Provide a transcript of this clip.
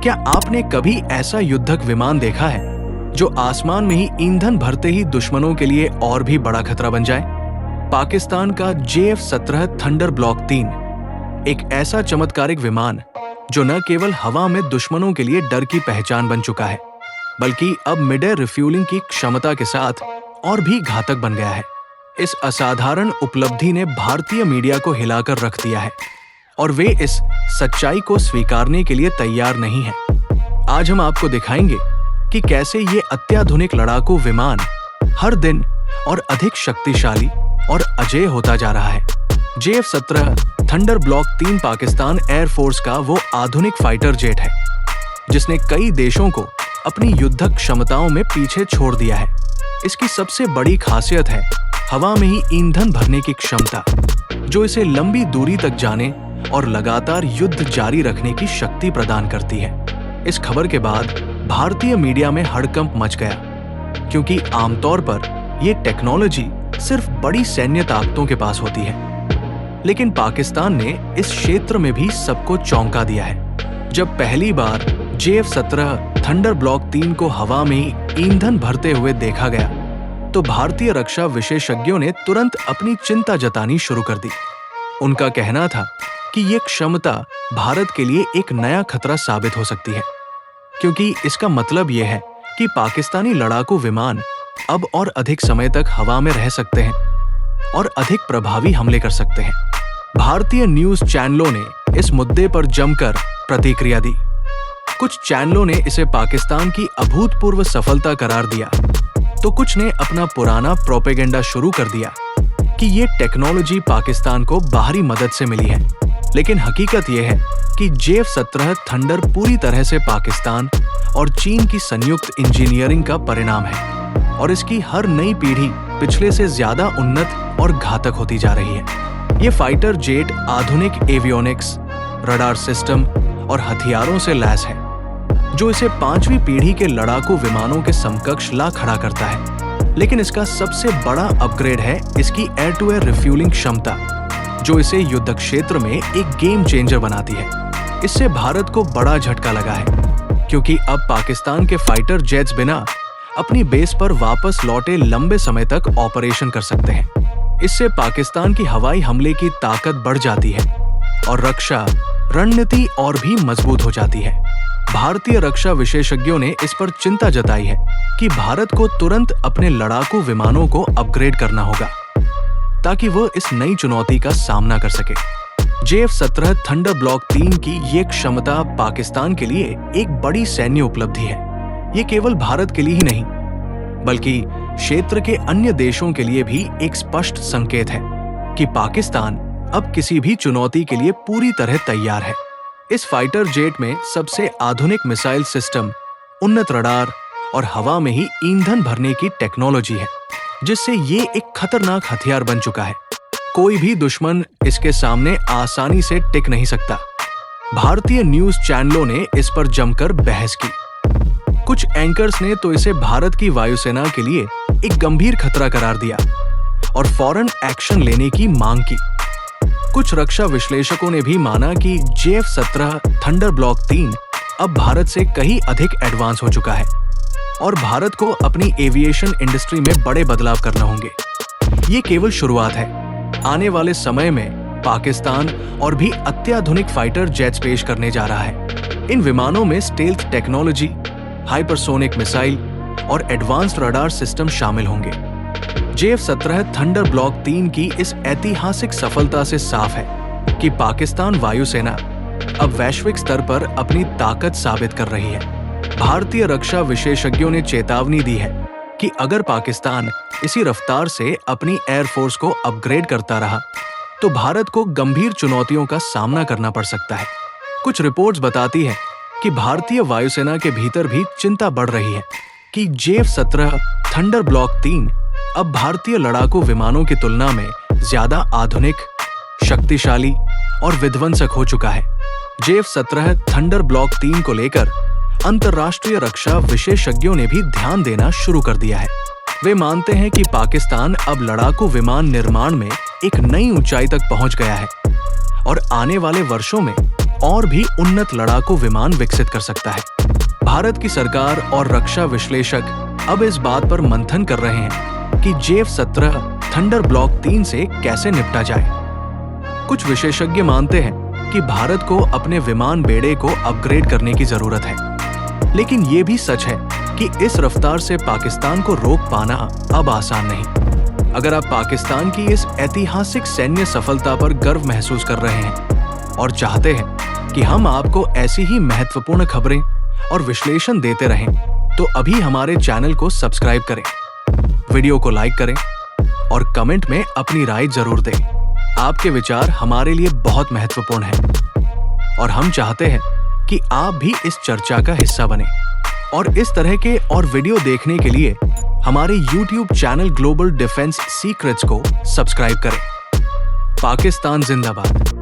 क्या आपने कभी ऐसा युद्धक विमान देखा है जो आसमान में ही ईंधन भरते ही दुश्मनों के लिए और भी बड़ा खतरा बन जाए? पाकिस्तान का JF-17 थंडर ब्लॉक 3 एक ऐसा चमत्कारिक विमान जो न केवल हवा में दुश्मनों के लिए डर की पहचान बन चुका है, बल्कि अब मिड एयर रिफ्यूलिंग की क्षमता के साथ और भी घातक बन गया है। इस असाधारण उपलब्धि ने भारतीय मीडिया को हिलाकर रख दिया है और वे इस सच्चाई को स्वीकारने के लिए तैयार नहीं हैं। आज हम आपको दिखाएंगे कि कैसे ये अत्याधुनिक लड़ाकू विमान हर दिन और अधिक शक्तिशाली और अजेय होता जा रहा है। JF-17 thunder block 3 Pakistan air force का वो आधुनिक फाइटर जेट है जिसने कई देशों को अपनी युद्धक क्षमताओं में पीछे छोड़ दिया है। इसकी सबसे बड़ी खासियत है हवा में ही ईंधन भरने की क्षमता, जो इसे लंबी दूरी तक जाने और लगातार युद्ध जारी रखने की शक्ति प्रदान करती है। इस खबर के बाद भारतीय मीडिया में हड़कंप मच गया, क्योंकि आमतौर पर यह टेक्नोलॉजी सिर्फ बड़ी सैन्य ताकतों के पास होती है। लेकिन पाकिस्तान ने इस क्षेत्र में भी सबको चौंका दिया है। जब पहली बार JF-17 थंडर ब्लॉक 3 को हवा में ही ईंधन भरते हुए देखा गया, तो भारतीय रक्षा विशेषज्ञों ने तुरंत अपनी चिंता जतानी शुरू कर दी। उनका कहना था कि ये क्षमता भारत के लिए एक नया खतरा साबित हो सकती है, क्योंकि इसका मतलब यह है कि पाकिस्तानी लड़ाकू विमान अब और अधिक समय तक हवा में रह सकते हैं और अधिक प्रभावी हमले कर सकते हैं। भारतीय न्यूज चैनलों ने इस मुद्दे पर जमकर प्रतिक्रिया दी। कुछ चैनलों ने इसे पाकिस्तान की अभूतपूर्व सफलता करार दिया, तो कुछ ने अपना पुराना प्रोपेगेंडा शुरू कर दिया कि ये टेक्नोलॉजी पाकिस्तान को बाहरी मदद से मिली है। लेकिन हकीकत यह है कि JF-17 थंडर पूरी तरह से पाकिस्तान और चीन की संयुक्त इंजीनियरिंग का परिणाम है और इसकी हर नई पीढ़ी पिछले से ज्यादा उन्नत और घातक होती जा रही है। ये फाइटर जेट आधुनिक एवियोनिक्स, रडार सिस्टम और हथियारों से लैस है, जो इसे 5वीं पीढ़ी के लड़ाकू विमानों के समकक्ष ला खड़ा करता है। लेकिन इसका सबसे बड़ा अपग्रेड है इसकी एयर टू एयर रिफ्यूलिंग क्षमता, जो इसे युद्ध क्षेत्र में एक गेम चेंजर बनाती है। इससे भारत को बड़ा झटका लगा है, क्योंकि अब पाकिस्तान के फाइटर जेट्स बिना अपनी बेस पर वापस लौटे लंबे समय तक ऑपरेशन कर सकते हैं। इससे पाकिस्तान की हवाई हमले की ताकत बढ़ जाती है और रक्षा रणनीति और भी मजबूत हो जाती है। भारतीय रक्षा विशेषज्ञों ने इस पर चिंता जताई है कि भारत को तुरंत अपने लड़ाकू विमानों को अपग्रेड करना होगा ताकि वह इस नई चुनौती का सामना कर सके। JF-17 थंडर ब्लॉक 3 की ये क्षमता पाकिस्तान के लिए एक बड़ी सैन्य उपलब्धि है। ये केवल भारत के लिए ही नहीं, बल्कि क्षेत्र के अन्य देशों के लिए भी एक स्पष्ट संकेत है कि पाकिस्तान अब किसी भी चुनौती के लिए पूरी तरह तैयार है। इस फाइटर जेट में सबसे आधुनिक मिसाइल सिस्टम, उन्नत रडार और हवा में ही ईंधन भरने की टेक्नोलॉजी है, जिससे ये एक खतरनाक हथियार बन चुका है। कोई भी दुश्मन इसके सामने आसानी से टिक नहीं सकता। भारतीय न्यूज चैनलों ने इस पर जमकर बहस की। कुछ एंकर्स ने तो इसे भारत की वायुसेना के लिए एक गंभीर खतरा करार दिया और फौरन एक्शन लेने की मांग की। कुछ रक्षा विश्लेषकों ने भी माना कि JF-17 थंडर ब्लॉक 3 अब भारत से कहीं अधिक एडवांस हो चुका है और भारत को अपनी एविएशन इंडस्ट्री में बड़े बदलाव करना होंगे। ये केवल शुरुआत है। आने वाले समय में पाकिस्तान और भी अत्याधुनिक फाइटर जेट्स पेश करने जा रहा है। इन विमानों में स्टेल्थ टेक्नोलॉजी, हाइपरसोनिक मिसाइल और एडवांस्ड रडार सिस्टम शामिल होंगे। JF-17 थंडर ब्लॉक 3 की इस ऐतिहासिक सफलता से साफ है कि पाकिस्तान वायुसेना अब वैश्विक स्तर पर अपनी ताकत साबित कर रही है। भारतीय रक्षा विशेषज्ञों ने चेतावनी दी है कि अगर पाकिस्तान इसी रफ्तार से अपनी एयरफोर्स को अपग्रेड करता रहा, तो भारत को गंभीर चुनौतियों का सामना करना पड़ सकता है। कुछ रिपोर्ट्स बताती है कि भारतीय वायुसेना के भीतर भी चिंता बढ़ रही है कि JF-17 थंडर ब्लॉक 3 अब भारतीय लड़ाकू विमानों की तुलना में ज्यादा आधुनिक, शक्तिशाली और विध्वंसक हो चुका है। JF-17 थंडर ब्लॉक 3 को लेकर अंतर्राष्ट्रीय रक्षा विशेषज्ञों ने भी ध्यान देना शुरू कर दिया है। वे मानते हैं कि पाकिस्तान अब लड़ाकू विमान निर्माण में एक नई ऊंचाई तक पहुंच गया है और आने वाले वर्षों में और भी उन्नत लड़ाकू विमान विकसित कर सकता है। भारत की सरकार और रक्षा विश्लेषक अब इस बात पर मंथन कर रहे हैं कि JF-17 थंडर ब्लॉक 3 से कैसे निपटा जाए। कुछ विशेषज्ञ मानते हैं कि भारत को अपने विमान बेड़े को अपग्रेड करने की जरूरत है, लेकिन ये भी सच है कि इस रफ्तार से पाकिस्तान को रोक पाना अब आसान नहीं। अगर आप पाकिस्तान की इस ऐतिहासिक सैन्य सफलता पर गर्व महसूस कर रहे हैं और चाहते हैं कि हम आपको ऐसी ही महत्वपूर्ण खबरें और विश्लेषण देते रहें, तो अभी हमारे चैनल को सब्सक्राइब करें, वीडियो को लाइक करें और कमेंट में अपनी राय जरूर दें। आपके विचार हमारे लिए बहुत महत्वपूर्ण हैं और हम चाहते हैं कि आप भी इस चर्चा का हिस्सा बने। और इस तरह के और वीडियो देखने के लिए हमारे YouTube channel global defence secrets को सब्सक्राइब करें। पाकिस्तान जिंदाबाद।